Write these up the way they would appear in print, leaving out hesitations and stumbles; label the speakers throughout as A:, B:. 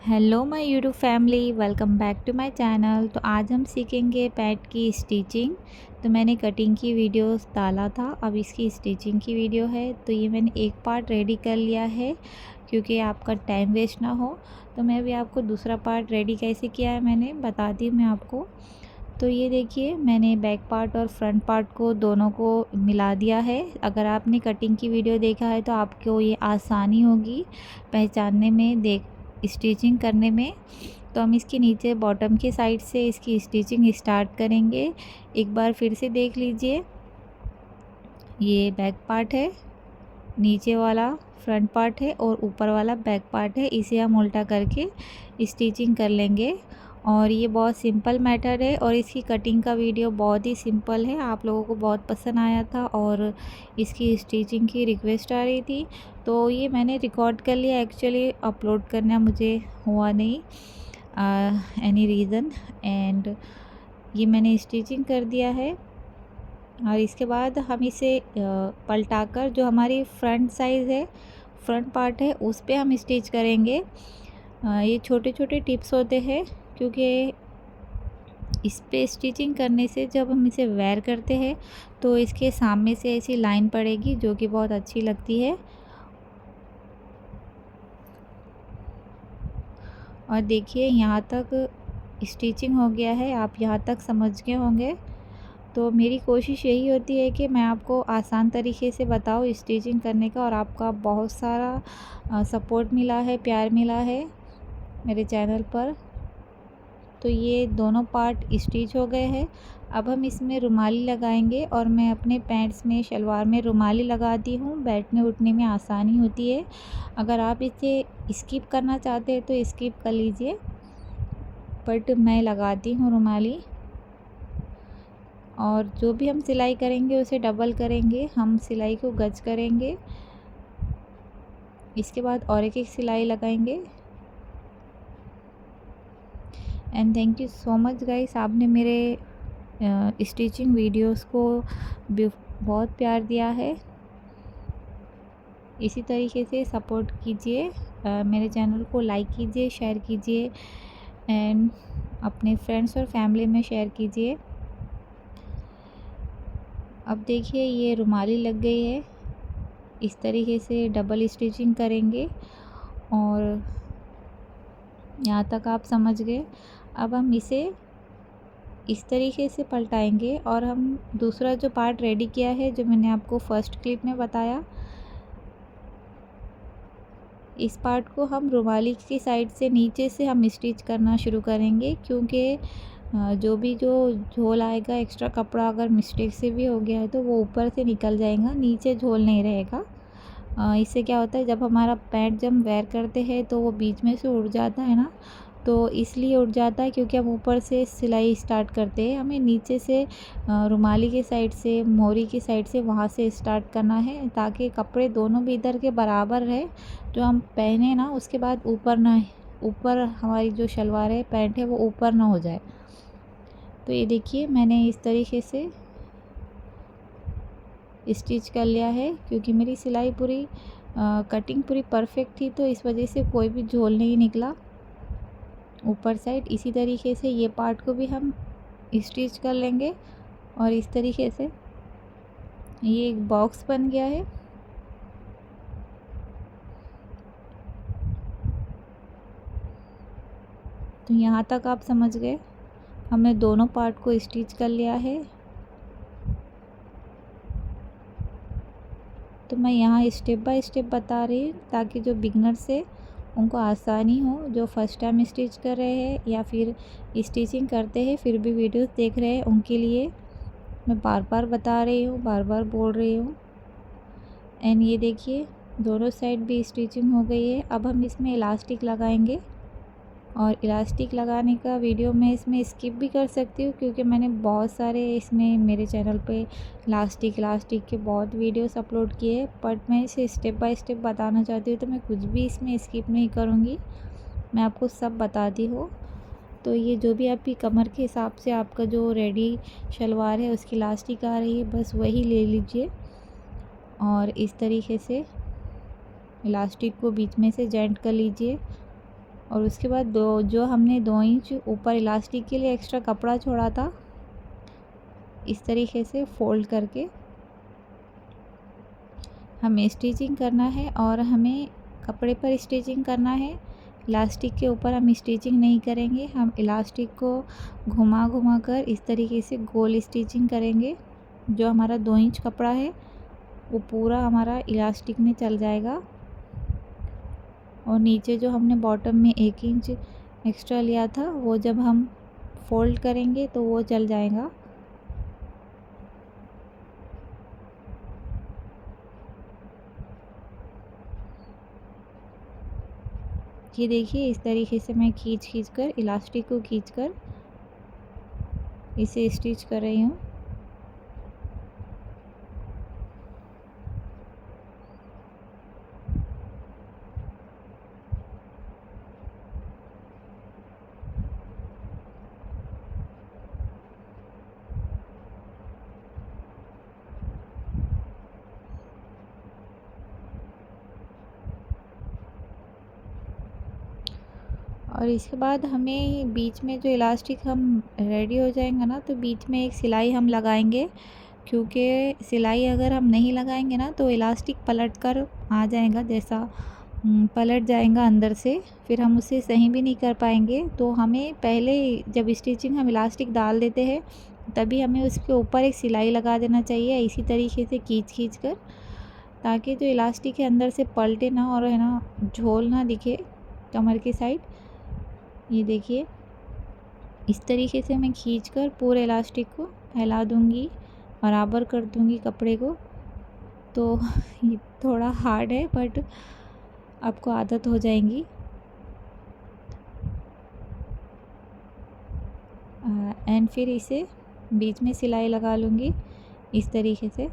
A: Hello my YouTube family, welcome back to my channel. तो आज हम सीखेंगे पैट की स्टिचिंग। तो मैंने कटिंग की वीडियोस डाला था, अब इसकी स्टिचिंग की वीडियो है। तो ये मैंने एक पार्ट रेडी कर लिया है क्योंकि आपका टाइम वेस्ट ना हो। तो मैं भी आपको दूसरा पार्ट रेडी कैसे किया है मैंने बताती हूँ मैं आपको। तो ये देखिए, मैंने बैक पार्ट और फ्रंट पार्ट को दोनों को मिला दिया है। अगर आपने कटिंग की वीडियो देखा है तो आपको ये आसानी होगी पहचानने में, स्टिचिंग करने में। तो हम इसके नीचे बॉटम के साइड से इसकी स्टिचिंग स्टार्ट करेंगे। एक बार फिर से देख लीजिए, ये बैक पार्ट है, नीचे वाला फ्रंट पार्ट है और ऊपर वाला बैक पार्ट है। इसे हम उल्टा करके स्टिचिंग कर लेंगे। और ये बहुत सिंपल मैटर है और इसकी कटिंग का वीडियो बहुत ही सिंपल है, आप लोगों को बहुत पसंद आया था और इसकी स्टिचिंग की रिक्वेस्ट आ रही थी। तो ये मैंने रिकॉर्ड कर लिया, एक्चुअली अपलोड करना मुझे हुआ नहीं एनी रीज़न, एंड ये मैंने स्टिचिंग कर दिया है। और इसके बाद हम इसे पलटाकर जो हमारी फ्रंट साइज़ है, फ्रंट पार्ट है, उस पे हम स्टिच करेंगे। ये छोटे छोटे टिप्स होते हैं क्योंकि इस पे स्टिचिंग करने से जब हम इसे वेयर करते हैं तो इसके सामने से ऐसी लाइन पड़ेगी जो कि बहुत अच्छी लगती है। और देखिए, यहाँ तक स्टिचिंग हो गया है, आप यहाँ तक समझ गए होंगे। तो मेरी कोशिश यही होती है कि मैं आपको आसान तरीके से बताऊँ स्टिचिंग करने का, और आपका बहुत सारा सपोर्ट मिला है, प्यार मिला है मेरे चैनल पर। तो ये दोनों पार्ट स्टिच हो गए हैं। अब हम इसमें रुमाली लगाएंगे और मैं अपने पैंट्स में, शलवार में रुमाली लगाती हूँ, बैठने उठने में आसानी होती है। अगर आप इसे स्किप करना चाहते हैं तो स्किप कर लीजिए, बट मैं लगाती हूँ रुमाली। और जो भी हम सिलाई करेंगे उसे डबल करेंगे, हम सिलाई को गज करेंगे, इसके बाद और एक सिलाई लगाएंगे। And thank you so much guys, आपने मेरे स्टिचिंग वीडियोस को बहुत प्यार दिया है। इसी तरीके से सपोर्ट कीजिए, मेरे चैनल को लाइक कीजिए, शेयर कीजिए एंड अपने फ्रेंड्स और फैमिली में शेयर कीजिए। अब देखिए, ये रुमाली लग गई है, इस तरीके से डबल स्टिचिंग करेंगे और यहाँ तक आप समझ गए। अब हम इसे इस तरीके से पलटाएंगे और हम दूसरा जो पार्ट रेडी किया है, जो मैंने आपको फर्स्ट क्लिप में बताया, इस पार्ट को हम रुमाली की साइड से नीचे से हम स्टिच करना शुरू करेंगे, क्योंकि जो झोल आएगा, एक्स्ट्रा कपड़ा अगर मिस्टेक से भी हो गया है तो वो ऊपर से निकल जाएगा, नीचे झोल नहीं रहेगा। इससे क्या होता है, जब हमारा पैंट जब वेयर करते हैं तो वो बीच में से उड़ जाता है ना, तो इसलिए उड़ जाता है क्योंकि हम ऊपर से सिलाई स्टार्ट करते हैं। हमें नीचे से रुमाली की साइड से, मोरी की साइड से, वहाँ से स्टार्ट करना है ताकि कपड़े दोनों भी इधर के बराबर रहे। जो हम पहने ना उसके बाद ऊपर हमारी जो शलवार है, पैंट है, वो ऊपर ना हो जाए। तो ये देखिए, मैंने इस तरीके से स्टिच कर लिया है क्योंकि मेरी सिलाई पूरी कटिंग पूरी परफेक्ट थी, तो इस वजह से कोई भी झोल नहीं निकला ऊपर साइड। इसी तरीके से ये पार्ट को भी हम स्टिच कर लेंगे और इस तरीके से ये एक बॉक्स बन गया है। तो यहाँ तक आप समझ गए, हमने दोनों पार्ट को स्टिच कर लिया है। तो मैं यहाँ स्टेप बाय स्टेप बता रही हूँ ताकि जो बिगनर्स है उनको आसानी हो, जो फर्स्ट टाइम स्टिच कर रहे हैं या फिर स्टिचिंग करते हैं फिर भी वीडियोस देख रहे हैं, उनके लिए मैं बार बार बता रही हूँ, बार बार बोल रही हूँ। एंड ये देखिए, दोनों साइड भी स्टिचिंग हो गई है। अब हम इसमें इलास्टिक लगाएंगे, और इलास्टिक लगाने का वीडियो मैं इसमें स्किप भी कर सकती हूँ क्योंकि मैंने बहुत सारे इसमें मेरे चैनल पे इलास्टिक के बहुत वीडियोस अपलोड किए हैं, बट मैं इसे स्टेप बाय स्टेप बताना चाहती हूँ तो मैं कुछ भी इसमें स्किप नहीं करूँगी, मैं आपको सब बताती हूँ। तो ये जो भी आपकी कमर के हिसाब से आपका जो रेडी शलवार है उसकी इलास्टिक आ रही है, बस वही ले लीजिए और इस तरीके से इलास्टिक को बीच में से जॉइंट कर लीजिए। और उसके बाद जो हमने 2 इंच ऊपर इलास्टिक के लिए एक्स्ट्रा कपड़ा छोड़ा था, इस तरीके से फोल्ड करके हमें स्टिचिंग करना है। और हमें कपड़े पर स्टिचिंग करना है, इलास्टिक के ऊपर हम स्टिचिंग नहीं करेंगे। हम इलास्टिक को घुमा घुमा कर इस तरीके से गोल स्टिचिंग करेंगे। जो हमारा 2 इंच कपड़ा है वो पूरा हमारा इलास्टिक में चल जाएगा, और नीचे जो हमने बॉटम में 1 इंच एक्स्ट्रा लिया था वो जब हम फोल्ड करेंगे तो वो चल जाएगा। ये देखिए, इस तरीके से मैं खींच कर इलास्टिक को खींच कर इसे स्टिच कर रही हूँ। और इसके बाद हमें बीच में जो इलास्टिक हम रेडी हो जाएंगे ना, तो बीच में एक सिलाई हम लगाएंगे, क्योंकि सिलाई अगर हम नहीं लगाएंगे ना तो इलास्टिक पलट कर आ जाएगा, जैसा पलट जाएगा अंदर से, फिर हम उसे सही भी नहीं कर पाएंगे। तो हमें पहले जब स्टिचिंग हम इलास्टिक डाल देते हैं तभी हमें उसके ऊपर एक सिलाई लगा देना चाहिए, इसी तरीके से खींच कर, ताकि जो इलास्टिक है अंदर से पलटे ना और है ना झोल ना दिखे कमर की साइड। ये देखिए, इस तरीके से मैं खींचकर पूरे इलास्टिक को फैला दूंगी, बराबर कर दूंगी कपड़े को। तो ये थोड़ा हार्ड है बट आपको आदत हो जाएगी। एंड फिर इसे बीच में सिलाई लगा लूँगी इस तरीके से।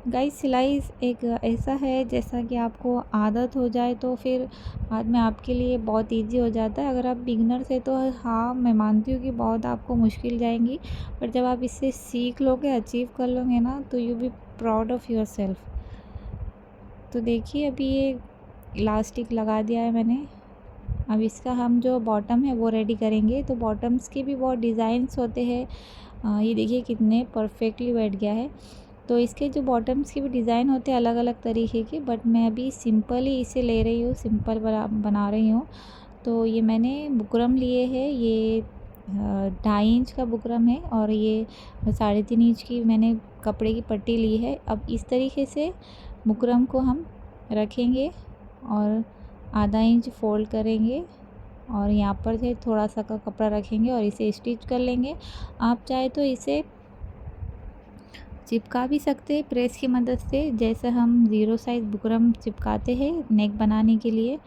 A: गाइस, सिलाई एक ऐसा है, जैसा कि आपको आदत हो जाए तो फिर बाद में आपके लिए बहुत इजी हो जाता है। अगर आप बिगनर से तो हाँ, मैं मानती हूँ कि बहुत आपको मुश्किल जाएंगी, पर जब आप इससे सीख लोगे, अचीव कर लोगे ना, तो you be proud of your self. तो देखिए, अभी ये इलास्टिक लगा दिया है मैंने। अब इसका हम जो बॉटम है वो रेडी करेंगे। तो बॉटम्स के भी बहुत डिज़ाइंस होते हैं। ये देखिए कितने परफेक्टली बैठ गया है। तो इसके जो बॉटम्स के भी डिज़ाइन होते हैं अलग अलग तरीके के, बट मैं अभी सिंपल ही इसे ले रही हूँ, सिंपल बना रही हूँ। तो ये मैंने बुकरम लिए है, ये 2.5 इंच का बुकरम है, और ये 3.5 इंच की मैंने कपड़े की पट्टी ली है। अब इस तरीके से बुकरम को हम रखेंगे और आधा इंच फोल्ड करेंगे, और यहाँ पर जो थोड़ा सा का कपड़ा रखेंगे और इसे स्टिच कर लेंगे। आप चाहे तो इसे चिपका भी सकते हैं प्रेस की मदद से, जैसे हम 0 साइज़ बुकरम चिपकाते हैं नेक बनाने के लिए।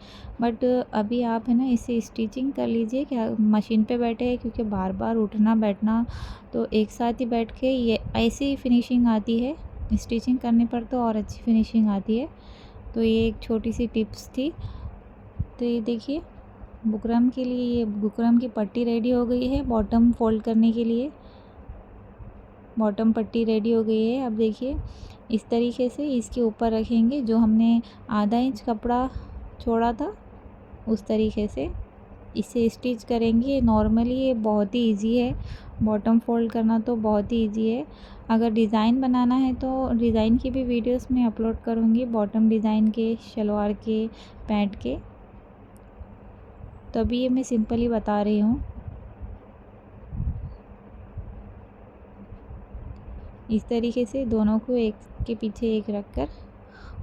A: बट अभी आप है ना इसे स्टिचिंग कर लीजिए, क्या मशीन पे बैठे हैं, क्योंकि बार बार उठना बैठना, तो एक साथ ही बैठ के ये ऐसी ही फिनिशिंग आती है। स्टिचिंग करने पर तो और अच्छी फिनिशिंग आती है। तो ये एक छोटी सी टिप्स थी। तो ये देखिए, बुकरम के लिए ये बुकरम की पट्टी रेडी हो गई है, बॉटम फोल्ड करने के लिए बॉटम पट्टी रेडी हो गई है। अब देखिए, इस तरीके से इसके ऊपर रखेंगे, जो हमने आधा इंच कपड़ा छोड़ा था उस तरीके से इसे स्टिच करेंगे। नॉर्मली ये बहुत ही इजी है, बॉटम फोल्ड करना तो बहुत ही इजी है। अगर डिज़ाइन बनाना है तो डिज़ाइन की भी वीडियोस मैं अपलोड करूँगी, बॉटम डिज़ाइन के, शलवार के, पैंट के। तो अभी ये मैं सिंपल ही बता रही हूँ। इस तरीके से दोनों को एक के पीछे एक रखकर।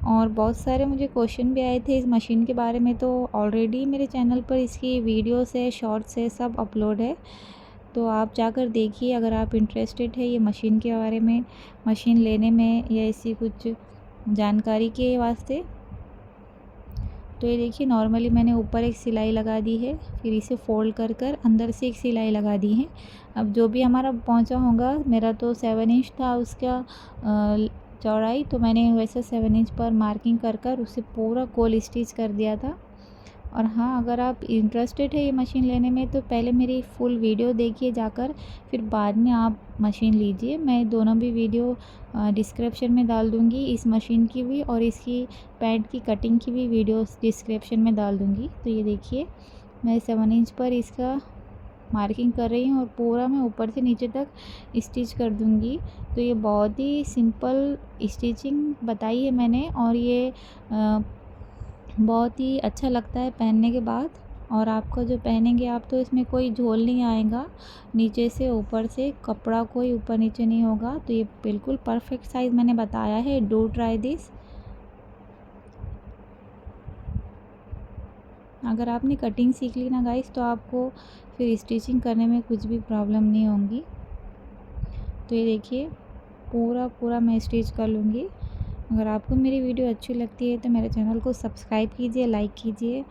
A: और बहुत सारे मुझे क्वेश्चन भी आए थे इस मशीन के बारे में, तो ऑलरेडी मेरे चैनल पर इसकी वीडियोस है, शॉर्ट्स है, सब अपलोड है, तो आप जाकर देखिए अगर आप इंटरेस्टेड है ये मशीन के बारे में, मशीन लेने में या ऐसी कुछ जानकारी के वास्ते। तो ये देखिए, नॉर्मली मैंने ऊपर एक सिलाई लगा दी है, फिर इसे फोल्ड कर अंदर से एक सिलाई लगा दी है। अब जो भी हमारा पहुंचा होगा, मेरा तो 7 इंच था उसका चौड़ाई, तो मैंने वैसे 7 इंच पर मार्किंग कर उसे पूरा गोल स्टिच कर दिया था। और हाँ, अगर आप इंटरेस्टेड है ये मशीन लेने में तो पहले मेरी फुल वीडियो देखिए जाकर, फिर बाद में आप मशीन लीजिए। मैं दोनों भी वीडियो डिस्क्रिप्शन में डाल दूँगी, इस मशीन की भी और इसकी पैंट की कटिंग की भी वीडियोस डिस्क्रिप्शन में डाल दूँगी। तो ये देखिए मैं 7 इंच पर इसका मार्किंग कर रही हूँ और पूरा मैं ऊपर से नीचे तक स्टिच कर दूँगी। तो ये बहुत ही सिंपल स्टिचिंग बताई है मैंने और ये बहुत ही अच्छा लगता है पहनने के बाद। और आपको जो पहनेंगे आप तो इसमें कोई झोल नहीं आएगा, नीचे से ऊपर से कपड़ा कोई ऊपर नीचे नहीं होगा। तो ये बिल्कुल परफेक्ट साइज़ मैंने बताया है। Do try this. अगर आपने कटिंग सीख ली ना गाइस तो आपको फिर स्टिचिंग करने में कुछ भी प्रॉब्लम नहीं होंगी। तो ये देखिए पूरा मैं स्टिच कर लूँगी। अगर आपको मेरी वीडियो अच्छी लगती है तो मेरे चैनल को सब्सक्राइब कीजिए, लाइक कीजिए।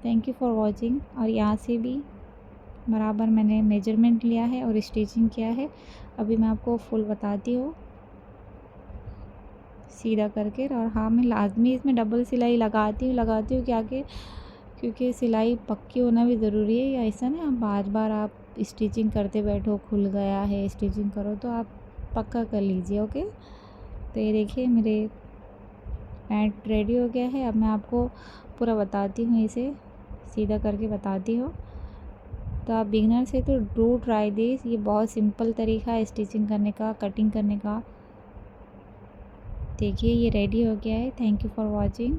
A: Thank you for watching. और यहाँ से भी बराबर मैंने मेजरमेंट लिया है और स्टिचिंग किया है। अभी मैं आपको फुल बताती हूँ सीधा करके। और हाँ, मैं लाजमी इसमें डबल सिलाई लगाती हूँ क्या कि क्योंकि सिलाई पक्की होना भी ज़रूरी है। या ऐसा ना बार बार आप स्टिचिंग करते बैठो, खुल गया है स्टिचिंग करो, तो आप पक्का कर लीजिए। ओके। तो ये देखिए मेरे पैंट रेडी हो गया है। अब मैं आपको पूरा बताती हूँ, इसे सीधा करके बताती हूँ। तो आप बिगनर्स है तो डू ट्राई दिस। ये बहुत सिंपल तरीका है स्टिचिंग करने का, कटिंग करने का। देखिए ये रेडी हो गया है। Thank you for watching.